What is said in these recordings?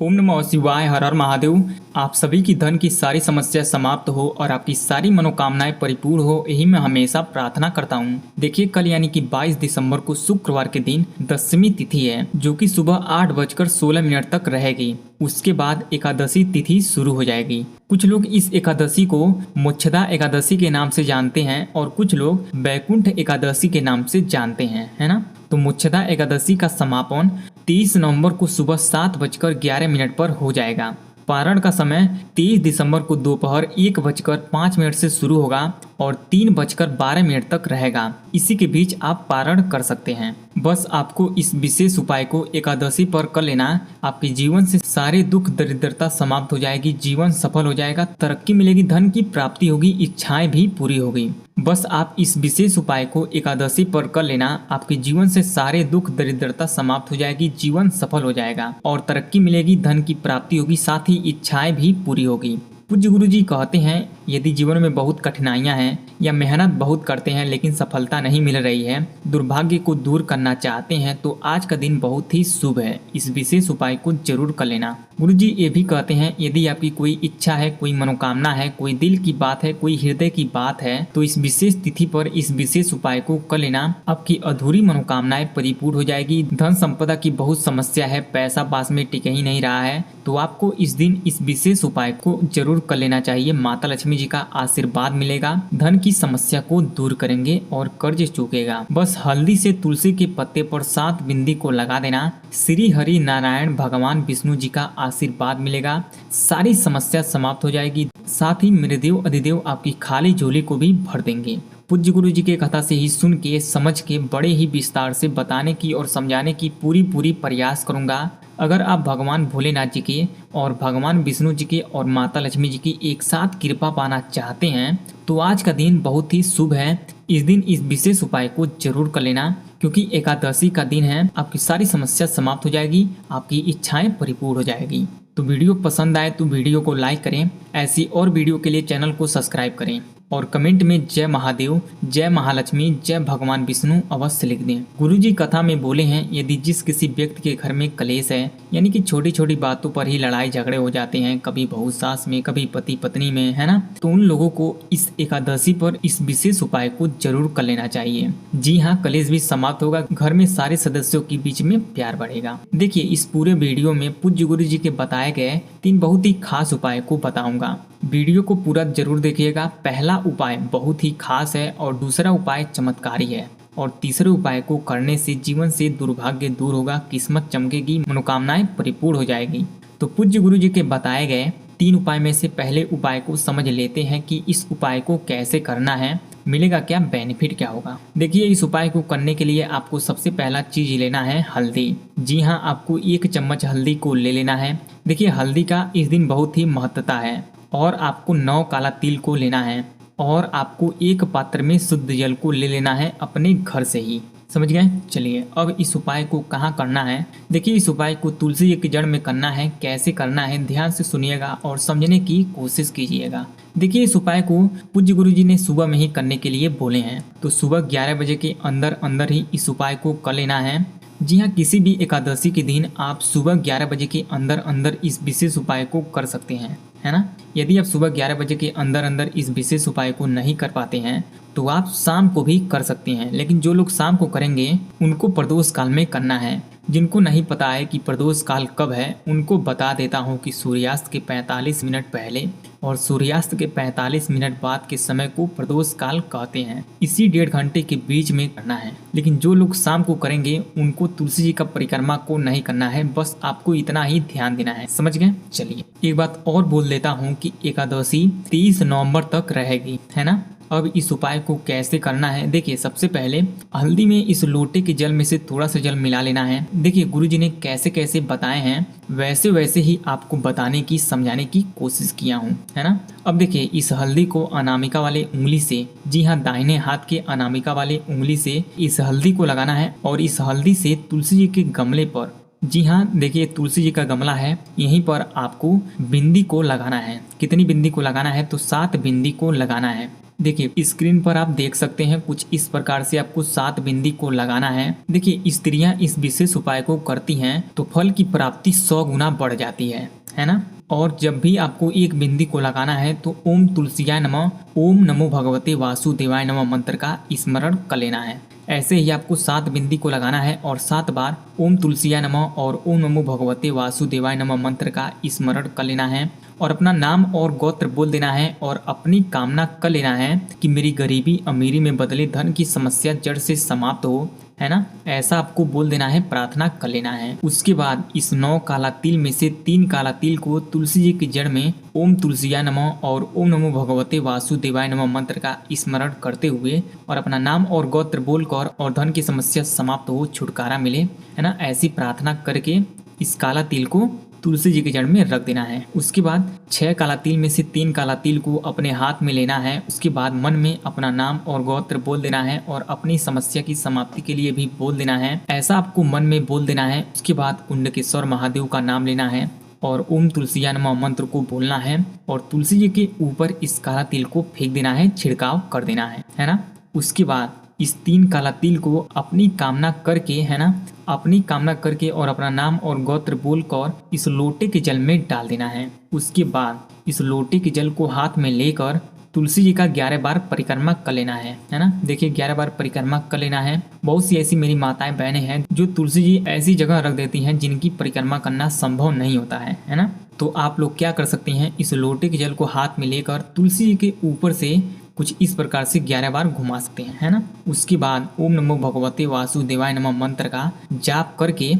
ओम नमः शिवाय। हर हर महादेव। आप सभी की धन की सारी समस्या समाप्त हो और आपकी सारी मनोकामनाएं परिपूर्ण हो, यही मैं हमेशा प्रार्थना करता हूं। देखिए, कल यानी कि 22 दिसंबर को शुक्रवार के दिन दशमी तिथि है, जो कि सुबह 8:16 तक रहेगी। उसके बाद एकादशी तिथि शुरू हो जाएगी। कुछ लोग इस एकादशी को मोक्षदा एकादशी के नाम से जानते हैं और कुछ लोग बैकुंठ एकादशी के नाम से जानते हैं, है ना। तो मोक्षदा एकादशी का समापन 30 नवंबर को सुबह 7:11 पर हो जाएगा। पारण का समय 23 दिसंबर को दोपहर 1:05 से शुरू होगा और 3:12 तक रहेगा। इसी के बीच आप पारण कर सकते हैं। बस आपको इस विशेष उपाय को एकादशी पर कर लेना। आपके जीवन से सारे दुख दरिद्रता समाप्त हो जाएगी, जीवन सफल हो जाएगा, तरक्की मिलेगी, धन की प्राप्ति होगी, इच्छाएं भी पूरी होगी। बस आप इस विशेष उपाय को एकादशी पर कर लेना। आपके जीवन से सारे दुख दरिद्रता समाप्त हो जाएगी, जीवन सफल हो जाएगा और तरक्की मिलेगी, धन की प्राप्ति होगी, साथ ही इच्छाएं भी पूरी होगी। पूज्य गुरु जी कहते हैं, यदि जीवन में बहुत कठिनाइयां हैं या मेहनत बहुत करते हैं लेकिन सफलता नहीं मिल रही है, दुर्भाग्य को दूर करना चाहते हैं, तो आज का दिन बहुत ही शुभ है। इस विशेष उपाय को जरूर कर लेना। गुरु जी ये भी कहते हैं, यदि आपकी कोई इच्छा है, कोई मनोकामना है, कोई दिल की बात है, कोई हृदय की बात है, तो इस विशेष तिथि पर इस विशेष उपाय को कर लेना। आपकी अधूरी मनोकामनाएं परिपूर्ण हो जाएगी। धन संपदा की बहुत समस्या है, पैसा पास में टिक ही नहीं रहा है, तो आपको इस दिन इस विशेष उपाय को जरूर कर लेना चाहिए। माता लक्ष्मी जी का आशीर्वाद मिलेगा, धन की समस्या को दूर करेंगे और कर्ज चूकेगा। बस हल्दी से तुलसी के पत्ते पर 7 बिंदी को लगा देना। श्री हरि नारायण भगवान विष्णु जी का आशीर्वाद मिलेगा, सारी समस्या समाप्त हो जाएगी। साथ ही मेरे देव अधिदेव आपकी खाली झोली को भी भर देंगे। पूज्य गुरु जी के कथा से ही सुन के समझ के बड़े ही विस्तार से बताने की और समझाने की पूरी प्रयास करूंगा। अगर आप भगवान भोलेनाथ जी के और भगवान विष्णु जी के और माता लक्ष्मी जी की एक साथ कृपा पाना चाहते हैं, तो आज का दिन बहुत ही शुभ है। इस दिन इस विशेष उपाय को जरूर कर लेना, क्योंकि एकादशी का दिन है। आपकी सारी समस्या समाप्त हो जाएगी, आपकी इच्छाएं परिपूर्ण हो जाएगी। तो वीडियो पसंद आए तो वीडियो को लाइक करें। ऐसी और वीडियो के लिए चैनल को सब्सक्राइब करें और कमेंट में जय महादेव, जय महालक्ष्मी, जय भगवान विष्णु अवश्य लिख दें। गुरुजी कथा में बोले हैं, यदि जिस किसी व्यक्ति के घर में कलेश है, यानी कि छोटी छोटी बातों पर ही लड़ाई झगड़े हो जाते हैं, कभी बहू सास में, कभी पति पत्नी में, है ना, तो उन लोगों को इस एकादशी पर इस विशेष उपाय को जरूर कर लेना चाहिए। जी हाँ, कलेश भी समाप्त होगा, घर में सारे सदस्यों के बीच में प्यार बढ़ेगा। देखिए, इस पूरे वीडियो में पूज्य गुरु जी के बताए गए 3 बहुत ही खास उपाय को बताऊंगा। वीडियो को पूरा जरूर देखिएगा। पहला उपाय बहुत ही खास है और दूसरा उपाय चमत्कारी है और तीसरे उपाय को करने से जीवन से दुर्भाग्य दूर होगा, किस्मत चमकेगी, मनोकामनाएं परिपूर्ण हो जाएगी। तो पूज्य गुरु जी के बताए गए 3 उपाय में से पहले उपाय को समझ लेते हैं कि इस उपाय को कैसे करना है, मिलेगा क्या, बेनिफिट क्या होगा। देखिए, इस उपाय को करने के लिए आपको सबसे पहला चीज लेना है हल्दी। जी हाँ, आपको 1 चम्मच हल्दी को ले लेना है। देखिए, हल्दी का इस दिन बहुत ही महत्वता है। और आपको 9 काला तिल को लेना है और आपको 1 पात्र में शुद्ध जल को ले लेना है अपने घर से ही। समझ गए। चलिए, अब इस उपाय को कहाँ करना है। देखिए, इस उपाय को तुलसी की जड़ में करना है। कैसे करना है ध्यान से सुनिएगा और समझने की कोशिश कीजिएगा। देखिए, इस उपाय को पूज्य गुरु जी ने सुबह में ही करने के लिए बोले हैं, तो सुबह 11 बजे के अंदर ही इस उपाय को कर लेना है। जी हाँ, किसी भी एकादशी के दिन आप सुबह 11 बजे के अंदर इस विशेष उपाय को कर सकते हैं, है ना। यदि आप सुबह 11 बजे के अंदर इस विशेष उपाय को नहीं कर पाते हैं, तो आप शाम को भी कर सकते हैं। लेकिन जो लोग शाम को करेंगे उनको प्रदोष काल में करना है। जिनको नहीं पता है कि प्रदोष काल कब है, उनको बता देता हूँ कि सूर्यास्त के 45 मिनट पहले और सूर्यास्त के 45 मिनट बाद के समय को प्रदोष काल कहते हैं। इसी 1.5 घंटे के बीच में करना है। लेकिन जो लोग शाम को करेंगे उनको तुलसी जी का परिक्रमा को नहीं करना है, बस आपको इतना ही ध्यान देना है। समझ गए। चलिए, एक बात और बोल देता हूँ कि एकादशी 30 नवंबर तक रहेगी, है ना। अब इस उपाय को कैसे करना है। देखिए, सबसे पहले हल्दी में इस लोटे के जल में से थोड़ा सा जल मिला लेना है। देखिए, गुरुजी ने कैसे कैसे बताए हैं, वैसे वैसे ही आपको बताने की, समझाने की कोशिश किया हूँ, है ना। अब देखिए, इस हल्दी को अनामिका वाले उंगली से, जी हाँ, दाहिने हाथ के अनामिका वाले उंगली से इस हल्दी को लगाना है और इस हल्दी से तुलसी जी के गमले पर, जी हाँ, देखिए तुलसी जी का गमला है, यहीं पर आपको बिंदी को लगाना है। कितनी बिंदी को लगाना है, तो 7 बिंदी को लगाना है। देखिए स्क्रीन पर आप देख सकते हैं कुछ इस प्रकार से आपको 7 बिंदी को लगाना है। देखिए स्त्रियां इस विशेष उपाय को करती हैं तो फल की प्राप्ति 100 गुना बढ़ जाती है ना। और जब भी आपको एक बिंदी को लगाना है तो ओम तुलसियाय नमः, ओम नमो भगवते वासुदेवाय नमः मंत्र का स्मरण कर लेना है। ऐसे ही आपको 7 बिंदी को लगाना है और 7 बार ओम तुलसियाय नमः और ओम नमो भगवते वासुदेवाय नमः मंत्र का स्मरण कर लेना है और अपना नाम और गोत्र बोल देना है और अपनी कामना कर लेना है कि मेरी गरीबी अमीरी में बदले, धन की समस्या जड़ से समाप्त हो, है ना। ऐसा आपको बोल देना है, प्रार्थना कर लेना है। उसके बाद इस 9 काला तिल में से 3 काला तिल को तुलसी जी की जड़ में ओम तुलसियाय नमः और ओम नमो भगवते वासुदेवाय नमः मंत्र का स्मरण करते हुए और अपना नाम और गोत्र बोलकर और धन की समस्या समाप्त हो, छुटकारा मिले, है ना, ऐसी प्रार्थना करके इस काला तिल को तुलसी जी की जड़ में रख देना है। उसके बाद 6 काला तिल में से 3 काला तिल को अपने हाथ में लेना है। उसके बाद मन में अपना नाम और गोत्र बोल देना है और अपनी समस्या की समाप्ति के लिए भी बोल देना है। ऐसा आपको मन में बोल देना है। उसके बाद कुंडकेश्वर महादेव का नाम लेना है और ओम तुलसियाय नमः मंत्र को बोलना है और तुलसी जी के ऊपर इस काला तिल को फेंक देना है, छिड़काव कर देना है ना। उसके बाद इस 3 काला तिल को अपनी कामना करके, है ना, अपनी कामना करके और अपना नाम और गोत्र बोलकर इस लोटे के जल में डाल देना है। उसके बाद इस लोटे के जल को हाथ में लेकर तुलसी जी का 11 बार परिक्रमा कर लेना है ना। देखिए 11 बार परिक्रमा कर लेना है। बहुत सी ऐसी मेरी माताएं बहनें हैं जो तुलसी जी ऐसी जगह रख देती हैं जिनकी परिक्रमा करना संभव नहीं होता है ना। तो आप लोग क्या कर सकते हैं, इस लोटे के जल को हाथ में लेकर तुलसी जी के ऊपर से कुछ इस प्रकार से 11 बार घुमा सकते हैं, है ना। उसके बाद ओम नमो भगवते वासुदेवाय नमः मंत्र का जाप करके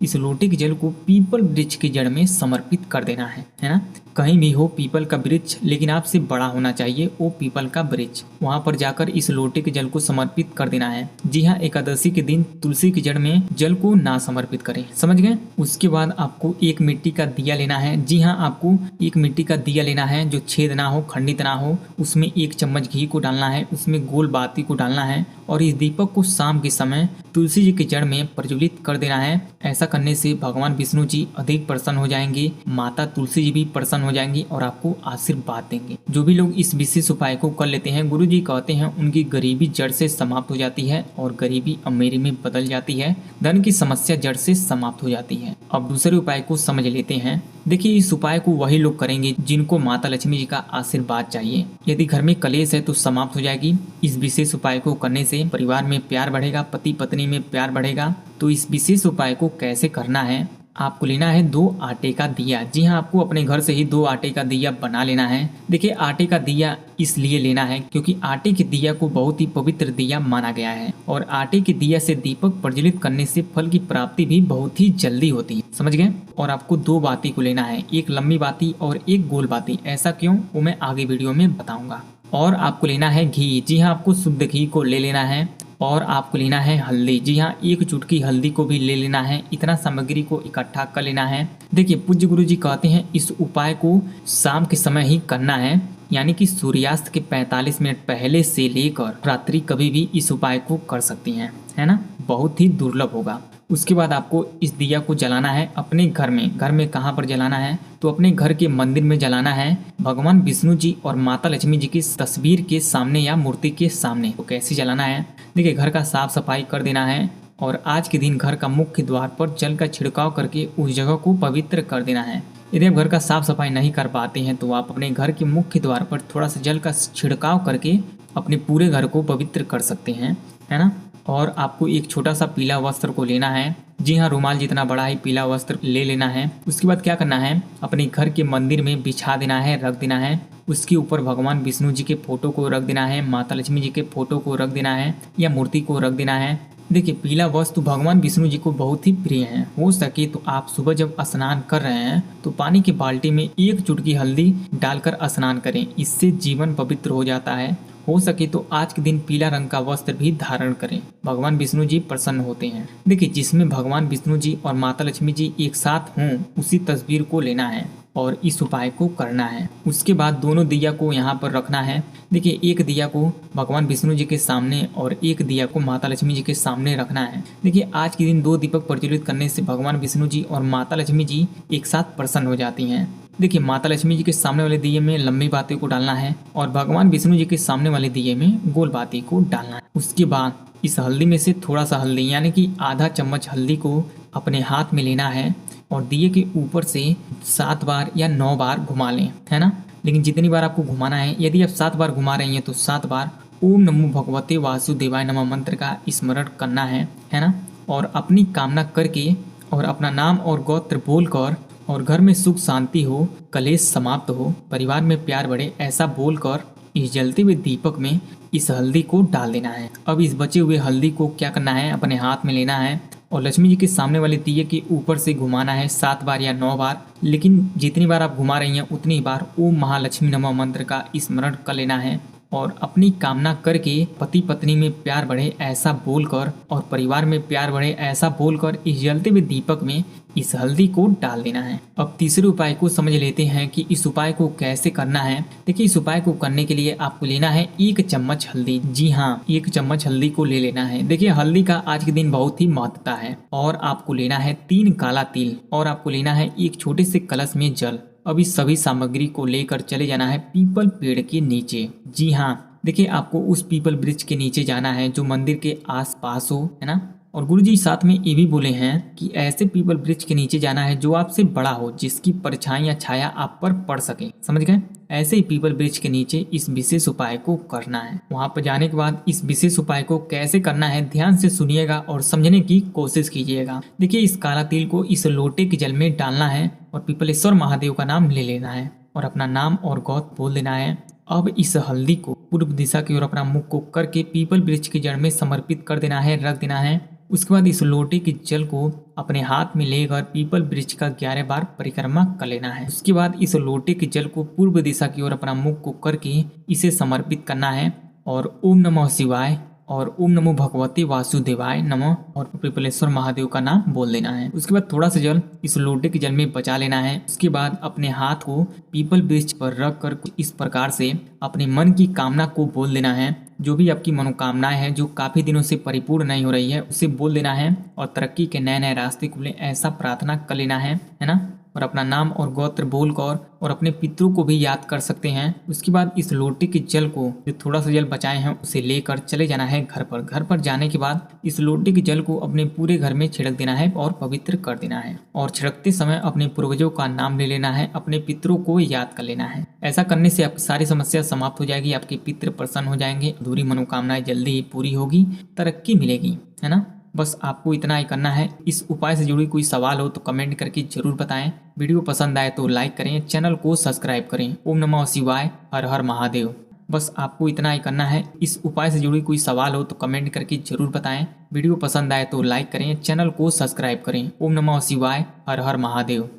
इस लोटे के जल को पीपल वृक्ष की जड़ में समर्पित कर देना है ना। कहीं भी हो पीपल का वृक्ष, लेकिन आपसे बड़ा होना चाहिए वो पीपल का वृक्ष, वहां पर जाकर इस लोटे के जल को समर्पित कर देना है। जी हाँ, एकादशी के दिन तुलसी की जड़ में जल को ना समर्पित करें, समझ गए। उसके बाद आपको एक मिट्टी का दिया लेना है। जी हाँ, आपको एक मिट्टी का दिया लेना है जो छेद ना हो, खंडित ना हो। उसमें 1 चम्मच घी को डालना है, उसमें गोल बाती को डालना है और इस दीपक को शाम के समय तुलसी जी की जड़ में प्रज्वलित कर देना है। ऐसा करने से भगवान विष्णु जी अधिक प्रसन्न हो जाएंगे, माता तुलसी जी भी प्रसन्न हो जाएंगी और आपको आशीर्वाद देंगे। जो भी लोग इस विशेष उपाय को कर लेते हैं, गुरु जी कहते हैं उनकी गरीबी जड़ से समाप्त हो जाती है और गरीबी अमीरी में बदल जाती है, धन की समस्या जड़ से समाप्त हो जाती है। अब दूसरे उपाय को समझ लेते हैं। देखिए इस उपाय को वही लोग करेंगे जिनको माता लक्ष्मी जी का आशीर्वाद चाहिए। यदि घर में कलेश है तो समाप्त हो जाएगी। इस विशेष उपाय को करने से परिवार में प्यार बढ़ेगा, पति पत्नी में प्यार बढ़ेगा। तो इस विशेष उपाय को कैसे करना है, आपको लेना है 2 आटे का दिया। जी हाँ, आपको अपने घर से ही 2 आटे का दिया बना लेना है। देखिए आटे का दिया इसलिए लेना है क्योंकि आटे के दिया को बहुत ही पवित्र दिया माना गया है और आटे के दिया से दीपक प्रज्वलित करने से फल की प्राप्ति भी बहुत ही जल्दी होती है, समझ गए। और आपको 2 बाती को लेना है, एक लंबी बाती और एक गोल बाती। ऐसा क्यों, वो मैं आगे वीडियो में बताऊंगा। और आपको लेना है घी। जी हाँ, आपको शुद्ध घी को ले लेना है और आपको लेना है हल्दी। जी हाँ, 1 चुटकी हल्दी को भी ले लेना है। इतना सामग्री को इकट्ठा कर लेना है। देखिए पूज्य गुरु जी कहते हैं इस उपाय को शाम के समय ही करना है, यानी कि सूर्यास्त के 45 मिनट पहले से लेकर रात्रि कभी भी इस उपाय को कर सकती हैं, है ना। बहुत ही दुर्लभ होगा। उसके बाद आपको इस दिया को जलाना है अपने घर में। घर में कहाँ पर जलाना है, तो अपने घर के मंदिर में जलाना है, भगवान विष्णु जी और माता लक्ष्मी जी की तस्वीर के सामने या मूर्ति के सामने। तो कैसे जलाना है, देखिए घर का साफ सफाई कर देना है और आज के दिन घर का मुख्य द्वार पर जल का छिड़काव करके उस जगह को पवित्र कर देना है। यदि आप घर का साफ सफाई नहीं कर पाते हैं तो आप अपने घर के मुख्य द्वार पर थोड़ा सा जल का छिड़काव करके अपने पूरे घर को पवित्र कर सकते हैं, है ना। और आपको एक छोटा सा पीला वस्त्र को लेना है। जी हाँ, रुमाल जितना बड़ा ही पीला वस्त्र ले लेना है। उसके बाद क्या करना है, अपने घर के मंदिर में बिछा देना है, रख देना है। उसके ऊपर भगवान विष्णु जी के फोटो को रख देना है, माता लक्ष्मी जी के फोटो को रख देना है या मूर्ति को रख देना है। देखिए पीला वस्त्र भगवान विष्णु जी को बहुत ही प्रिय है। हो सके तो आप सुबह जब स्नान कर रहे हैं तो पानी की बाल्टी में 1 चुटकी हल्दी डालकर स्नान करें, इससे जीवन पवित्र हो जाता है। हो सके तो आज के दिन पीला रंग का वस्त्र भी धारण करें, भगवान विष्णु जी प्रसन्न होते हैं। देखिए जिसमें भगवान विष्णु जी और माता लक्ष्मी जी एक साथ हों उसी तस्वीर को लेना है और इस उपाय को करना है। उसके बाद दोनों दिया को यहाँ पर रखना है। देखिए एक दिया को भगवान विष्णु जी के सामने और एक दिया को माता लक्ष्मी जी के सामने रखना है। देखिए आज के दिन 2 दीपक प्रज्वलित करने से भगवान विष्णु जी और माता लक्ष्मी जी एक साथ प्रसन्न हो जाती हैं। देखिए माता लक्ष्मी जी के सामने वाले दिए में लंबी बाती को डालना है और भगवान विष्णु जी के सामने वाले दिए में गोल बाती को डालना है। उसके बाद इस हल्दी में से थोड़ा सा हल्दी यानी कि आधा चम्मच हल्दी को अपने हाथ में लेना है और दिए के ऊपर से 7 बार या 9 बार घुमा लें, है ना। लेकिन जितनी बार आपको घुमाना है, यदि आप 7 बार घुमा रही हैं तो 7 बार ओम नमो भगवते वासुदेवाय नमः मंत्र का स्मरण करना है ना। और अपनी कामना करके और अपना नाम और गोत्र बोलकर और घर में सुख शांति हो, कलेश समाप्त हो, परिवार में प्यार बढ़े, ऐसा बोलकर इस जलते हुए दीपक में इस हल्दी को डाल देना है। अब इस बचे हुए हल्दी को क्या करना है, अपने हाथ में लेना है और लक्ष्मी जी के सामने वाले दिए के ऊपर से घुमाना है 7 बार या 9 बार। लेकिन जितनी बार आप घुमा रही हैं उतनी बार ओम महालक्ष्मी नमः मंत्र का स्मरण कर लेना है और अपनी कामना करके पति पत्नी में प्यार बढ़े ऐसा बोलकर और परिवार में प्यार बढ़े ऐसा बोलकर इस जलते हुए दीपक में इस हल्दी को डाल देना है। अब तीसरे उपाय को समझ लेते हैं कि इस उपाय को कैसे करना है। देखिए इस उपाय को करने के लिए आपको लेना है 1 चम्मच हल्दी। जी हाँ, 1 चम्मच हल्दी को ले लेना है। देखिए हल्दी का आज के दिन बहुत ही महत्वता है। और आपको लेना है 3 काला तिल और आपको लेना है एक छोटे से कलश में जल। अब इस सभी सामग्री को लेकर चले जाना है पीपल पेड़ के नीचे। जी हाँ, देखिए आपको उस पीपल वृक्ष के नीचे जाना है जो मंदिर के आसपास हो, है ना। और गुरुजी साथ में ये भी बोले हैं कि ऐसे पीपल वृक्ष के नीचे जाना है जो आपसे बड़ा हो, जिसकी परछाई या छाया आप पर पड़ सके। समझ गए? ऐसे ही पीपल वृक्ष के नीचे इस विशेष उपाय को करना है। वहां पर जाने के बाद इस विशेष उपाय को कैसे करना है ध्यान से सुनिएगा और समझने की कोशिश कीजिएगा। देखिए इस काला तिल को इस लोटे के जल में डालना है और पीपलेश्वर महादेव का नाम ले लेना है और अपना नाम और गोत्र बोल देना है। अब इस हल्दी को पूर्व दिशा की ओर अपना मुख को करके पीपल वृक्ष की जड़ में समर्पित कर देना है, रख देना है। उसके बाद इस लोटे के जल को अपने हाथ में लेकर पीपल वृक्ष का 11 बार परिक्रमा कर लेना है। उसके बाद इस लोटे के जल को पूर्व दिशा की ओर अपना मुख को करके इसे समर्पित करना है और ओम नमः शिवाय और ओम नमो भगवते वासुदेवाय नमः और पीपलेश्वर महादेव का नाम बोल देना है। उसके बाद थोड़ा सा जल इस लोटे के जल में बचा लेना है। उसके बाद अपने हाथ को पीपल वृक्ष पर रख कर इस प्रकार से अपने मन की कामना को बोल देना है। जो भी आपकी मनोकामनाएं हैं जो काफी दिनों से परिपूर्ण नहीं हो रही है उसे बोल देना है और तरक्की के नए नए रास्ते खुले ऐसा प्रार्थना कर लेना है ना। और अपना नाम और गोत्र बोलकर और अपने पितरों को भी याद कर सकते हैं। उसके बाद इस लोटे के जल को जो थोड़ा सा जल बचाए हैं उसे लेकर चले जाना है घर पर। घर पर जाने के बाद इस लोटे के जल को अपने पूरे घर में छिड़क देना है और पवित्र कर देना है। और छिड़कते समय अपने पूर्वजों का नाम ले लेना है, अपने पितरों को याद कर लेना है। ऐसा करने से आपकी सारी समस्या समाप्त हो जाएगी, आपके पितृ प्रसन्न हो जाएंगे, अधूरी मनोकामनाएं जल्दी ही पूरी होगी, तरक्की मिलेगी, है ना। बस आपको इतना ही करना है। इस उपाय से जुड़ी कोई सवाल हो तो कमेंट करके जरूर बताएं। वीडियो पसंद आए तो लाइक करें, चैनल को सब्सक्राइब करें। ओम नमः शिवाय, हर हर महादेव। बस आपको इतना ही करना है। इस उपाय से जुड़ी कोई सवाल हो तो कमेंट करके जरूर बताएं। वीडियो पसंद आए तो लाइक करें, चैनल को सब्सक्राइब करें। ओम नमः शिवाय, हर हर महादेव।